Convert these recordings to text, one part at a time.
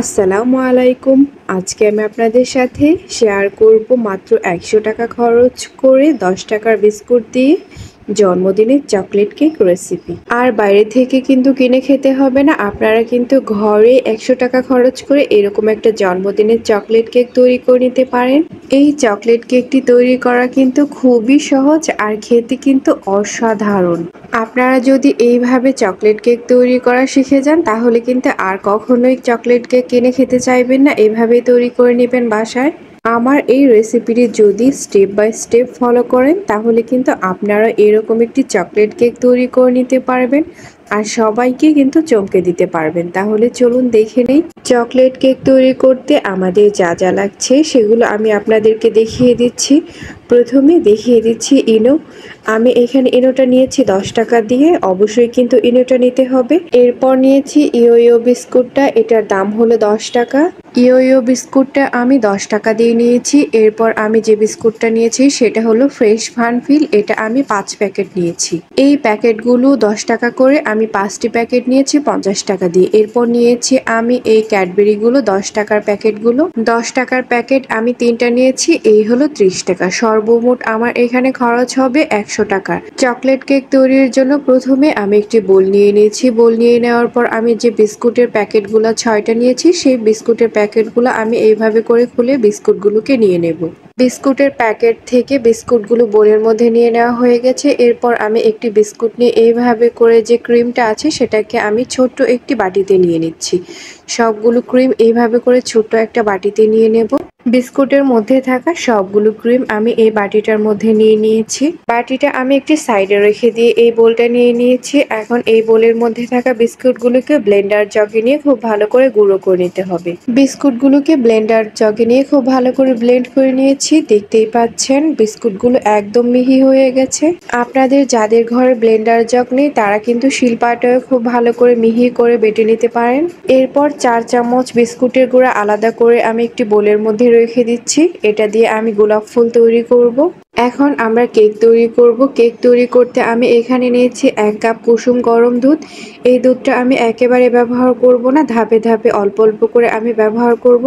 আসসালামু আলাইকুম। আজকে আমি আপনাদের সাথে শেয়ার করব মাত্র ১০০ টাকা খরচ করে ১০ টাকার বিস্কুট দিয়ে জন্মদিনের চকলেট কেক রেসিপি। আর বাইরে থেকে কিন্তু কিনে খেতে হবে না, আপনারা কিন্তু ঘরে ১০০ টাকা খরচ করে এরকম একটা জন্মদিনের চকলেট কেক তৈরি করে নিতে পারেন। এই চকলেট কেকটি তৈরি করা কিন্তু খুবই সহজ আর খেতে কিন্তু অসাধারণ। আপনারা যদি এইভাবে চকলেট কেক তৈরি করা শিখে যান তাহলে কিন্তু আর কখনোই চকলেট কেক কিনে খেতে চাইবেন না, এভাবেই তৈরি করে নেবেন বাসায়। আমার এই রেসিপিটি যদি স্টেপ বাই স্টেপ ফলো করেন তাহলে কিন্তু আপনারা এরকম একটি চকলেট কেক তৈরি করে নিতে পারবেন আর সবাইকে কিন্তু চমকে দিতে পারবেন। তাহলে চলুন দেখে নেই চকলেট কেক তৈরি করতে আমাদের যা যা লাগছে সেগুলো আমি আপনাদেরকে দেখিয়ে দিচ্ছি। প্রথমে দেখিয়ে দিচ্ছি ইনো। আমি এখানে ইনোটা নিয়েছি ১০ টাকা দিয়ে, অবশ্যই কিন্তু ইনোটা নিতে হবে। এরপর নিয়েছি ইয়ো বিস্কুটটা, এটার দাম হলো ১০ টাকা। ইয়ো বিস্কুটটা আমি ১০ টাকা দিয়ে নিয়েছি। এরপর আমি যে বিস্কুটটা নিয়েছি সেটা হলো ফ্রেশ ফানফিল, এটা আমি ৫ প্যাকেট নিয়েছি। এই প্যাকেটগুলো ১০ টাকা করে, আমি ৫টি প্যাকেট নিয়েছি ৫০ টাকা দিয়ে। এরপর নিয়েছি আমি এই ক্যাডবেরিগুলো ১০ টাকার প্যাকেটগুলো, ১০ টাকার প্যাকেট আমি ৩টা নিয়েছি, এই হলো ৩০ টাকা। সর্বমোট আমার এখানে খরচ হবে ১০০ টাকা। চকলেট কেক তৈরির জন্য প্রথমে আমি একটি বোল নিয়ে নিয়েছি। বোল নিয়ে নেওয়ার পর আমি যে বিস্কুটের প্যাকেটগুলো ৬টা নিয়েছি সেই বিস্কুটের প্যাকেটগুলো আমি এইভাবে করে খুলে বিস্কুটগুলোকে নিয়ে নেব। বিস্কুটের প্যাকেট থেকে বিস্কুটগুলো বোলের মধ্যে নিয়ে নেওয়া হয়ে গেছে। এরপর আমি একটি বিস্কুট নিয়ে এইভাবে করে যে ক্রিমটা আছে সেটাকে আমি ছোট্ট একটি বাটিতে নিয়ে নিচ্ছি। সবগুলো ক্রিম এইভাবে করে ছোট্ট একটা বাটিতে নিয়ে নেব। বিস্কুটের মধ্যে থাকা সবগুলো ক্রিম আমি এই বাটিটার মধ্যে নিয়ে নিয়েছি। বাটিটা আমি একটি সাইডে রেখে দিয়ে এই বোলটা নিয়ে নিয়েছি। এখন এই বোলের মধ্যে থাকা বিস্কুটগুলোকে ব্লেন্ডার জগে নিয়ে খুব ভালো করে গুঁড়ো করে নিতে হবে। বিস্কুটগুলোকে ব্লেন্ডার জগে নিয়ে খুব ভালো করে ব্লেন্ড করে নিয়েছি। দেখতেই পাচ্ছেন বিস্কুটগুলো একদম মিহি হয়ে গেছে। আপনাদের যাদের ঘরে ব্লেন্ডার জগ নেই তারা কিন্তু শিলপাটায় খুব ভালো করে মিহি করে বেটে নিতে পারেন। এরপর ৪ চামচ বিস্কুটের গুঁড়া আলাদা করে আমি একটি বোলের মধ্যে রেখে দিচ্ছি। এটা দিয়ে আমি গোলাপ ফুল তৈরি করব। এখন আমরা কেক তৈরি করব। কেক তৈরি করতে আমি এখানে নিয়েছি ১ কাপ কুসুম গরম দুধ। এই দুধটা আমি একেবারে ব্যবহার করব না, ধাপে ধাপে অল্প অল্প করে আমি ব্যবহার করব।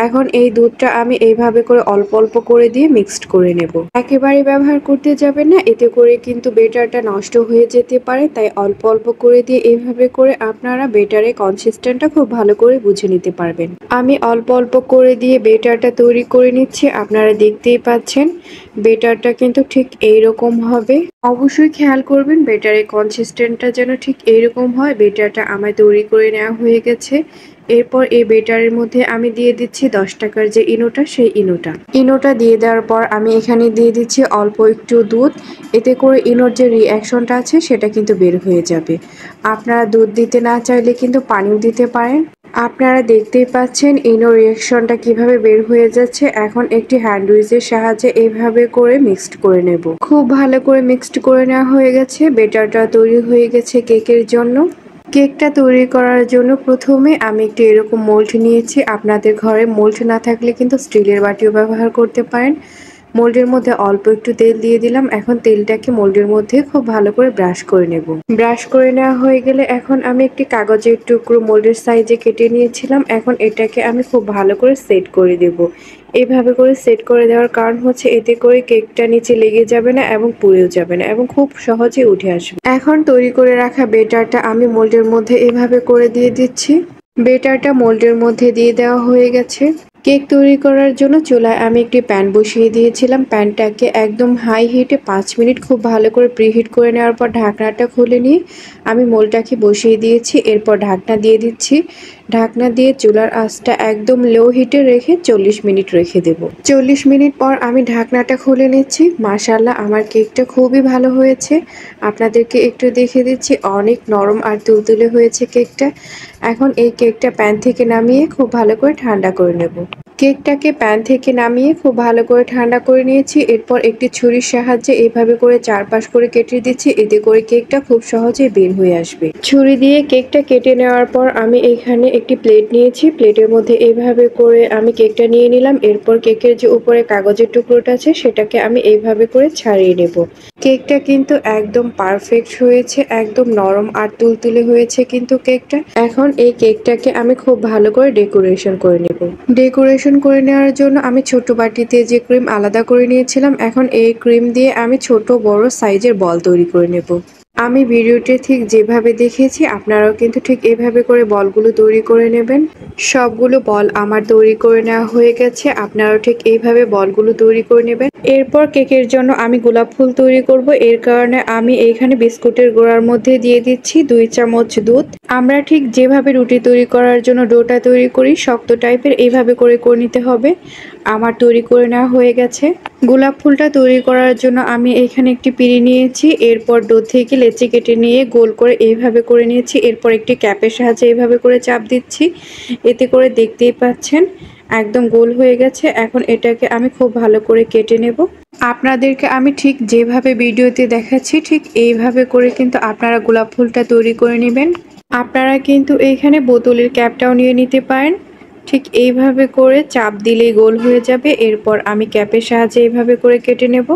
এখন এই দুধটা আমি এইভাবে করে অল্প অল্প করে দিয়ে মিক্সড করে নেব। একেবারে ব্যবহার করতে যাবেন না, এতে করে কিন্তু বেটারটা নষ্ট হয়ে যেতে পারে, তাই অল্প অল্প করে দিয়ে এইভাবে করে আপনারা বেটারের কনসিস্টেন্টটা খুব ভালো করে বুঝে নিতে পারবেন। আমি অল্প অল্প করে দিয়ে বেটারটা তৈরি করে নিচ্ছি। আপনারা দেখতেই পাচ্ছেন বেটারটা কিন্তু ঠিক এইরকম হবে। অবশ্যই খেয়াল করবেন বেটারের কনসিস্টেন্টটা যেন ঠিক এইরকম হয়। বেটারটা আমার তৈরি করে নেওয়া হয়ে গেছে। এরপর এই বেটারের মধ্যে আমি দিয়ে দিচ্ছি ১০ টাকার যে ইনোটা, সেই ইনোটা দিয়ে দেওয়ার পর আমি এখানে দিয়ে দিচ্ছি অল্প একটু দুধ। এতে করে ইনোর যে রিঅ্যাকশনটা আছে সেটা কিন্তু বের হয়ে যাবে। আপনারা দুধ দিতে না চাইলে কিন্তু পানিও দিতে পারেন। আপনারা দেখতেই পাচ্ছেন ইনোর রিঅ্যাকশনটা কিভাবে বের হয়ে যাচ্ছে। এখন একটি হ্যান্ড উইচের সাহায্যে এইভাবে করে মিক্সড করে নেব। খুব ভালো করে মিক্সড করে নেওয়া হয়ে গেছে। বেটারটা তৈরি হয়ে গেছে কেকের জন্য। কেকটা তৈরি করার জন্য প্রথমে আমি একটি এরকম মোল্ড নিয়েছি। আপনাদের ঘরে মোল্ড না থাকলে কিন্তু স্টিলের বাটিও ব্যবহার করতে পারেন। মোল্ডের মধ্যে অল্প একটু তেল দিয়ে দিলাম। এখন তেলটাকে মোল্ডের মধ্যে খুব ভালো করে ব্রাশ করে নেব। ব্রাশ করে নেওয়া হয়ে গেলে এখন আমি একটি কাগজের টুকরো মোল্ডের সাইজে কেটে নিয়েছিলাম। এখন এটাকে আমি খুব ভালো করে সেট করে দেব। এইভাবে করে সেট করে দেওয়ার কারণ হচ্ছে এতে করে কেকটা নিচে লেগে যাবে না এবং পুড়েও যাবে না এবং খুব সহজে উঠে আসবে। এখন তৈরি করে রাখা বেটারটা আমি মোল্ডের মধ্যে এভাবে করে দিয়ে দিচ্ছি। বেটারটা মোল্ডের মধ্যে দিয়ে দেওয়া হয়ে গেছে। কেক তৈরি করার জন্য চুলায় আমি একটি প্যান বসিয়ে দিয়েছিলাম। প্যানটাকে একদম হাই হিটে ৫ মিনিট খুব ভালো করে প্রিহিট করে নেওয়ার পর ঢাকনাটা খুলে নিয়ে আমি মোলটাকে বসিয়ে দিয়েছি। এরপর ঢাকনা দিয়ে দিচ্ছি। ঢাকনা দিয়ে চুলার আঁচটা একদম লো হিটে রেখে ৪০ মিনিট রেখে দেব। ৪০ মিনিট পর আমি ঢাকনাটা খুলে নিচ্ছি। মাশাআল্লাহ আমার কেকটা খুবই ভালো হয়েছে। আপনাদেরকে একটু দেখে দিচ্ছি, অনেক নরম আর তুলতুলে হয়েছে কেকটা। এখন এই কেকটা প্যান থেকে নামিয়ে খুব ভালো করে ঠান্ডা করে নেব। কেকটাকে প্যান থেকে নামিয়ে খুব ভালো করে ঠান্ডা করে নিয়েছি। এরপর একটি ছুরির সাহায্যে এইভাবে করে চারপাশ করে কেটে দিচ্ছি, এতে করে কেকটা খুব সহজে বের হয়ে আসবে। ছুরি দিয়ে কেকটা কেটে নেওয়ার পর আমি এখানে একটি প্লেট নিয়েছি। প্লেটের মধ্যে এইভাবে করে আমি কেকটা নিয়ে নিলাম। এরপর কেকের যে উপরে কাগজের টুকরোটা আছে সেটাকে আমি এইভাবে করে ছাড়িয়ে নেব। কেকটা কিন্তু একদম পারফেক্ট হয়েছে, একদম নরম আর তুলতুলে হয়েছে কিন্তু কেকটা। এখন এই কেকটাকে আমি খুব ভালো করে ডেকোরেশন করে নেব। ডেকোরেশন করে নেওয়ার জন্য আমি ছোট বাটিতে যে ক্রিম আলাদা করে নিয়েছিলাম, এখন এই ক্রিম দিয়ে আমি ছোট বড় সাইজের বল তৈরি করে নেব। আমি ভিডিওতে ঠিক যেভাবে দেখিয়েছি আপনারাও কিন্তু ঠিক এভাবে করে বলগুলো তৈরি করে নেবেন। সবগুলো বল আমার তৈরি করে নেওয়া হয়ে গেছে, আপনারাও ঠিক এইভাবে বলগুলো তৈরি করে নেবেন। এরপর কেকের জন্য আমি গোলাপ ফুল তৈরি করব। এর কারণে আমি এইখানে বিস্কুটের গোড়ার মধ্যে দিয়ে দিচ্ছি 2 চামচ দুধ। আমরা ঠিক যেভাবে রুটি তৈরি করার জন্য ডোটা তৈরি করি শক্ত টাইপের, এইভাবে করে নিতে হবে। আমার তৈরি করে নেওয়া হয়ে গেছে। গোলাপ ফুলটা তৈরি করার জন্য আমি এখানে একটি পিঁড়ি নিয়েছি। এরপর ডো থেকে লেচি কেটে নিয়ে গোল করে এইভাবে করে নিয়েছি। এরপর একটি ক্যাপের সাহায্যে এইভাবে করে চাপ দিচ্ছি, এতে করে দেখতেই পাচ্ছেন একদম গোল হয়ে গেছে। এখন এটাকে আমি খুব ভালো করে কেটে নেব। আপনাদেরকে আমি ঠিক যেভাবে ভিডিওতে দেখাচ্ছি ঠিক এইভাবে করে কিন্তু আপনারা গোলাপ ফুলটা তৈরি করে নেবেন। আপনারা কিন্তু এইখানে বোতলের ক্যাপটাও নিয়ে নিতে পারেন। ঠিক এইভাবে করে চাপ দিলেই গোল হয়ে যাবে। এরপর আমি ক্যাপের সাহায্যে এইভাবে করে কেটে নেব।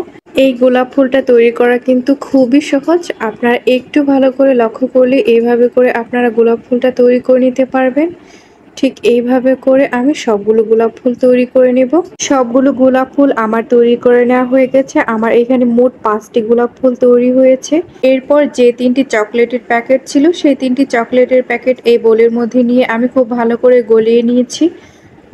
এই গোলাপ ফুলটা তৈরি করা কিন্তু খুবই সহজ। আপনারা একটু ভালো করে লক্ষ্য করলে এইভাবে করে আপনারা গোলাপ ফুলটা তৈরি করে নিতে পারবেন। ঠিক এইভাবে করে আমি সবগুলো গোলাপ ফুল তৈরি করে নেব। সবগুলো গোলাপ ফুল আমার তৈরি করে নেওয়া হয়ে গেছে। আমার এখানে মোট 5টি গোলাপ ফুল তৈরি হয়েছে। এরপর যে 3টি চকলেটের প্যাকেট ছিল সেই 3টি চকলেটের প্যাকেট এই বোলের মধ্যে নিয়ে আমি খুব ভালো করে গলিয়ে নিয়েছি,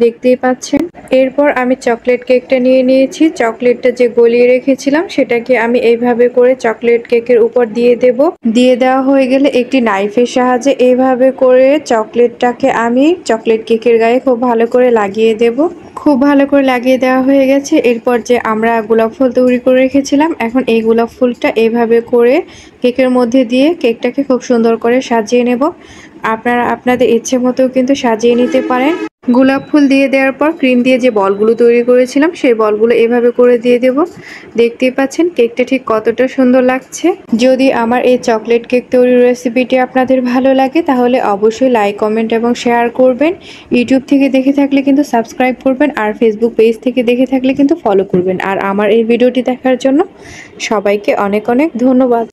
দেখতেই পাচ্ছেন। এরপর আমি চকলেট কেকটা নিয়ে নিয়েছি। চকলেটটা যে গলিয়ে রেখেছিলাম সেটাকে আমি এইভাবে করে চকলেট কেকের উপর দিয়ে দেব। দিয়ে দেওয়া হয়ে গেলে একটি নাইফের সাহায্যে এইভাবে করে চকলেটটাকে আমি চকলেট কেকের গায়ে খুব ভালো করে লাগিয়ে দেব। খুব ভালো করে লাগিয়ে দেওয়া হয়ে গেছে। এরপর যে আমরা গোলাপ ফুল তৈরি করে রেখেছিলাম, এখন এই গোলাপ ফুলটা এইভাবে করে কেকের মধ্যে দিয়ে কেকটাকে খুব সুন্দর করে সাজিয়ে নেব। আপনারা আপনাদের ইচ্ছে মতো কিন্তু সাজিয়ে নিতে পারেন। গোলাপ ফুল দিয়ে দেওয়ার পর ক্রিম দিয়ে যে বলগুলো তৈরি করেছিলাম সেই বলগুলো এভাবে করে দিয়ে দেব। দেখতেই পাচ্ছেন কেকটা ঠিক কতটা সুন্দর লাগছে। যদি আমার এই চকলেট কেক তৈরির রেসিপিটি আপনাদের ভালো লাগে তাহলে অবশ্যই লাইক, কমেন্ট এবং শেয়ার করবেন। ইউটিউব থেকে দেখে থাকলে কিন্তু সাবস্ক্রাইব করবেন, আর ফেসবুক পেজ থেকে দেখে থাকলে কিন্তু ফলো করবেন। আর আমার এই ভিডিওটি দেখার জন্য সবাইকে অনেক অনেক ধন্যবাদ।